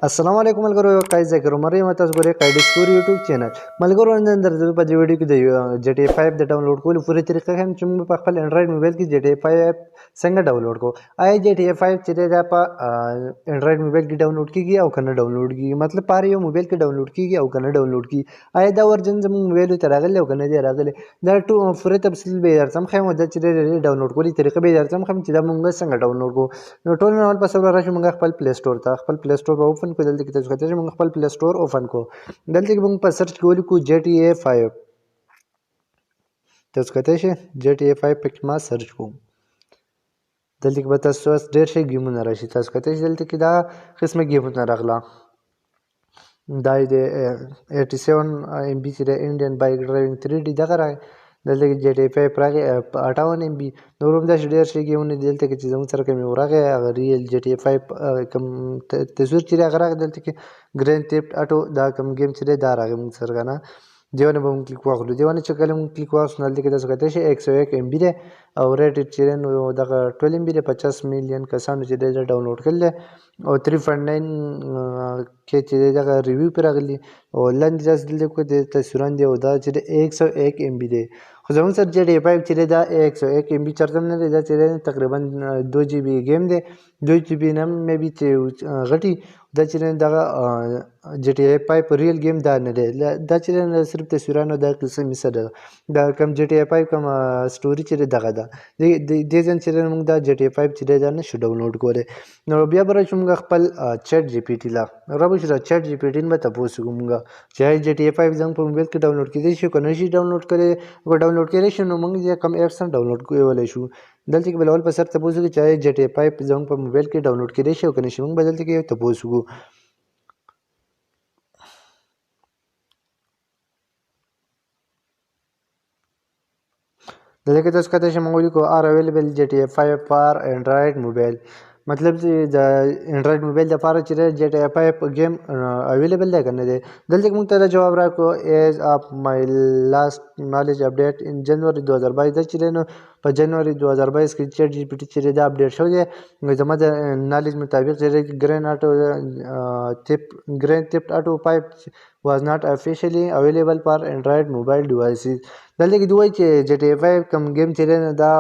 السلام علیکم ملګرو قای ذکر عمر یم تاسو ګورئ قای ډسکوري یوټیوب چینل ملګرو نن درته په دې ویډیو کې د جی ټی 5 د ډاونلوډ کولو پوره طریقه هم چې موږ په خپل انډراید موبایل کې جی ټی 5 څنګه ډاونلوډ کوو آیا جی ټی 5 چې دا په انډراید موبایل کې ډاونلوډ کیږي او کنه ډاونلوډ کیږي مطلب په یو موبایل کې ډاونلوډ کیږي او کنه ډاونلوډ کیږي آیا دا ورجن زموږ موبایل ته راغلی او کنه دی راغلی دا پوره تفصیل به درته خم د چې ډاونلوډ کولو طریقه به درته خم چې دا موږ څنګه ډاونلوډ کوو نو ټول نه په سره راشي موږ خپل پلی سٹور ته خپل پلی سٹور په اوپن کړل دلته کې تاسو موږ خپل پلی سٹور اوپن کو دلته کې موږ په سرچ کې ولیکو جی ټی اے 5 تاسو کته شي جی ټی اے 5 پکې ما سرچ کوم دلته کې به تاسو ډېر شي گیمونه راشي تاسو کته شي دلته کې دا قسمه گیمونه راغلا دا د 87 ام بي چې د انډین بایک ډرایوینګ 3 ډي دغه راغی دلته کې جی ټی 5 راغی 58 ام بي نورم دا ډېر شي گیمونه دلته کې چې زموږ سره کوم راغی هغه ریل جی ټی 5 کوم تصویر چې راغی دلته کې ګرین تیفت اټو دا کوم گیم چې دا راغی موږ سره کنه دیونه به موږ کلیک واخلو دیونه چې کله موږ کلیک واخلو دلته کې تاسو کته شي 101 ام بي ده او ریټ چې نو دغه 12 ام بي ده 50 میلیون کسانو چې دا ډاونلوډ کړل او 3.9 کې چې دغه ریویو پر راغلی او لاندې تاسو دلته کو د تصویران دی او دا چې 101 ام بي ده خو زموږ سره جی ټی 5 چې دا 101 ام بي چرته نه دی دا چې تقریبا 2 جی بي گیم دی 2 جی بي نم مې بي چې غټي دا چې دغه جی ټی 5 ریل گیم دا نه دی دا چې صرف تصویرانو د قسم سره دا کم جی ټی 5 کم سټوري چې دغه ده د ځن چې موږ دا جی ټی 5 چې دا نه شو ډاونلوډ کوله نو بیا به موږ خپل چیټ جی پی ټی لا رابو چې چیټ جی پی ټی نه تاسو کومه چې جی ټی 5 زنګ په موبایل کې ډاونلوډ کړئ شو کنه شي ډاونلوډ کړئ او ډاونلوډ کړئ شو نو موږ یې کم اپس ډاونلوډ کولای شو دلته کې بلول په سر تاسو کې چې جی ټی 5 زنګ په موبایل کې ډاونلوډ کړئ شو کنه شي موږ بدلته کې تاسو دلته کې تاسو کته شي موږ کو ار اویلیبل جی ټی 5 فار انډراید موبایل مطلب چې د انډراید موبایل لپاره چې جی ټی 5 گیم اویلیبل دی کنه دی دلته موږ ته جواب راکو ایز اف مای لاست نالج اپډیټ ان جنوري 2022 د چې نو په جنوري 2022 کې چیټ جی پی ټی چې دا اپډیټ شو دی نو زموږ د نالج مطابق چې ګرین تیفت اټو 5 was not officially available for Android mobile devices دلته کې دوی چې جی ټی 5 کوم گیم چې دا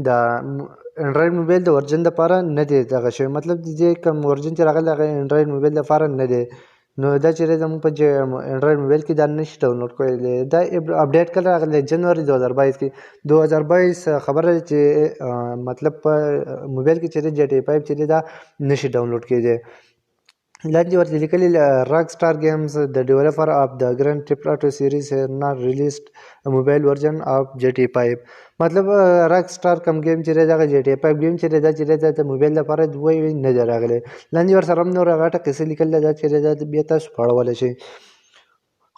د انډراید موبایل د ورجن لپاره نه دی دغه شی مطلب چې کوم ورجن چې راغلی هغه انډراید موبایل لپاره نه دی نو دا چې زموږ په انډراید موبایل کې دا نشي ډاونلوډ کولی دا اپډیټ کله راغلی جنوري 2022 کې 2022 خبره چې مطلب په موبایل کې چې جی ټی 5 چې دا نشي ډاونلوډ کېدی لاندې ورته لیکلي راک سټار گیمز د ډیولپر اف د ګرینډ تیفت اټو سیریز not released a mobile version of GTA 5 مطلب راک سټار کم گیم چې دا GTA 5 گیم چې دا د موبایل لپاره دوی نه دی راغلی لاندې ور سره نور غاټه کیسه لیکل دا چې دا بیا تاسو پړول شي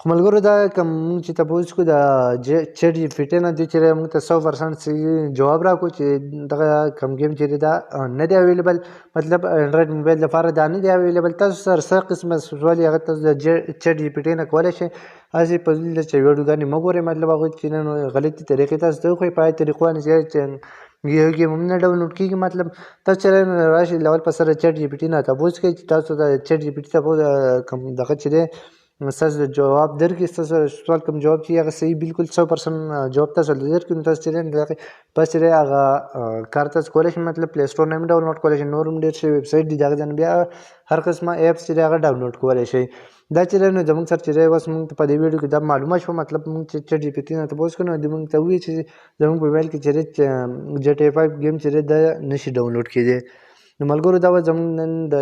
خو ملګرو دا کوم چې تاسو کو دا چیټ جی پی ټی نه دی چې موږ ته 100% جواب راکو چې دغه کم گیم چې دا نه دی اویلیبل مطلب انډراید موبایل لپاره دا نه دی اویلیبل تاسو سره څه قسمه سوال هغه تاسو د چیټ جی پی ټی نه کولای شئ اسی په دې چې ویډیوګانې مګورئ مطلب هغه چې نن غلطي طریقې تاسو ته خو په طریقو نه چې یو کې موږ نه ډاونلوډ کیږي مطلب تاسو چې راشي لول په سره چیټ جی پی ټی نه تاسو کې تاسو د چیټ جی پی ټی ته کوم دغه چې تاسو جواب درکې تاسو سوال کوم جواب چې هغه صحیح بالکل 100% جواب تاسو درکې نو تاسو چې پس لري هغه کار تاسو کولای شئ مطلب پلی سٹور نه ډاونلوډ کولای شئ نورم ډیر شي ویب سټ دي دغه ځن بیا هر قسمه اپس چې هغه ډاونلوډ کولای شئ دا چې نو زموږ سره چې اوس موږ په دې ویډیو کې دا معلومه شو مطلب موږ چې چیټ جی پی ټی نه تاسو کنه د موږ ته وی چې زموږ په موبایل کې چې جی ټی 5 گیم چې دا نشي ډاونلوډ کېدی نو ملګرو دا زموږ نن د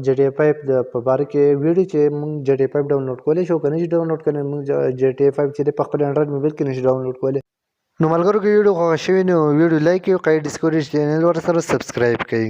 جی ټی 5 د په باره کې ویډیو چې موږ جی ټی 5 ډاونلوډ کولی شو کنه چې ډاونلوډ کړو موږ جی ټی 5 چې په خپل انډراید موبایل کې نشي ډاونلوډ کولی نو ملګرو کې ویډیو خوښ شوی نو ویډیو لایک کړئ قای ډسکوري چینل ورسره سبسکرایب کړئ